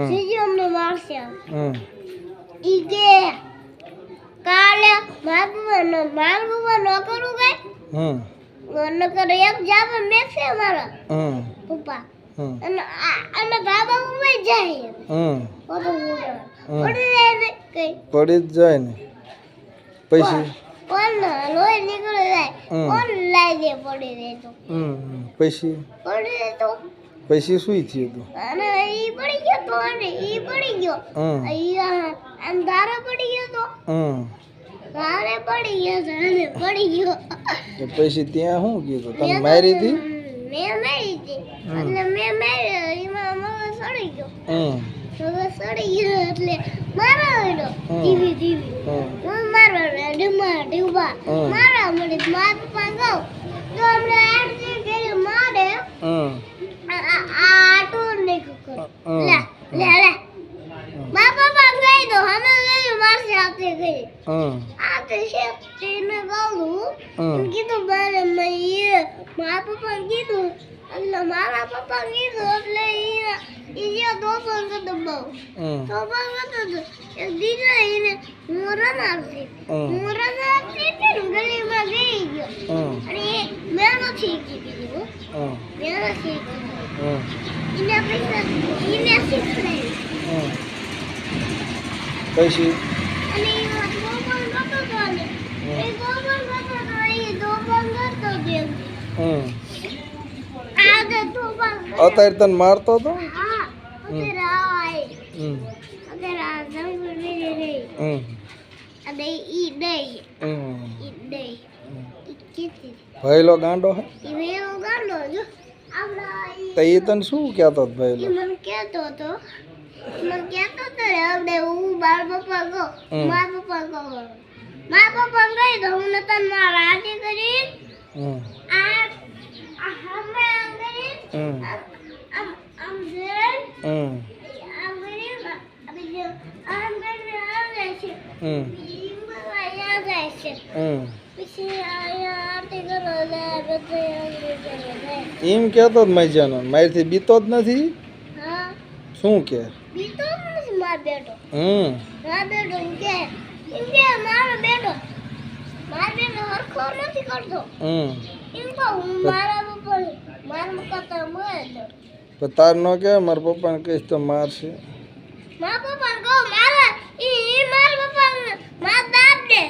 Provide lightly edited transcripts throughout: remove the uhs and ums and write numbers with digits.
CG અમને મારશે ઈ કે કાલે મારું ન કરું ગઈ ન કરે એક જાબ મેક્સે મારા પપ્પા અને બાબા ઉઈ જાય પડી જ જાય ને પૈસા કોણ લોહી નીકળી જાય કોણ લાઈ દે પડી દે તો પૈસા પડી દે તો પૈસા શું થયું તું અને ઈ પડી ગયો તો અને ઈ પડી ગયો અહીંયા આમ ધારો પડી ગયો તો ધારે પડી ગયો તો અને પડી ગયો તો પૈસા ત્યાં શું કીધું તને મારી હતી મેં મારી હતી એટલે મેં મારી એમાં મગજ સડી ગયો મગજ સડી ગયો એટલે મારા વેડો ટીવી હું મારવા ડીમા મારા મને માર પપ્પા ગયો તો આપણે આરતી કરી મારે આટો ને કર લે માર પપ્પા ગઈ તો હમે ગઈ મારસે આતે ગઈ આતે છે તેને ગાલું કીધું બારે મેં માર પપ્પા કીધું એટલે મારા પપ્પા કીધું એટલે ઈ દોસ્તો દબાવ તો બાબા એક દીકરા એને મોરા મારતી ને ગલીમાં ગઈ ગયો અને મેં નથી કીધું મેં નથી એને પૈસા એને શીખવાડે પૈસા અને એ ગોબન ગતો તો ને એ ગોબન ગતો તો એ ગોબન ગતો દે આ તો ગોબન અત્યારે તને મારતો હતો હા અત્યારે આ જંગલ મેરે રે અબે ઈ દઈ ઈ કીધી ભઈલો ગાંડો હે ઈ વેલો ગાંડો જો આપડા તો એ તને શું કહેતો હતો ભઈલો મને કહેતો તો આપણે હું બાર પપ્પા ગો માર પપ્પા ગઈ તો હું તને મારા હાથે કરી આ હમે કરી આમ ગઈ આમ કરી અબે જો આમ કરી આ જાય છે ઈ મને જાય છે પછી આયા આરતી કરો જાય બધે એમ કહેતો જ મજાનો મારથી બીતો જ નથી હા શું કે બીતો નથી માર બેટો માર બેટો એમ કે મારો બેટો હરખો નથી કરતો એમ કહું મારા પપ્પા તો મારે પણ તાર ન કે મારા પપ્પાને કહીશ તો મારશે મારા પપ્પા કહો મારા ઈ મારા પપ્પા માર દાબ દે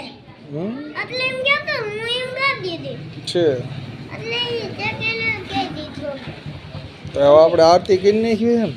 એટલે એમ કહેતો હું એમ કરી દીધી છે એટલે ઈ તે તેને કહી દીધું તો હવે આપણે આરતી કરી નાખી એમ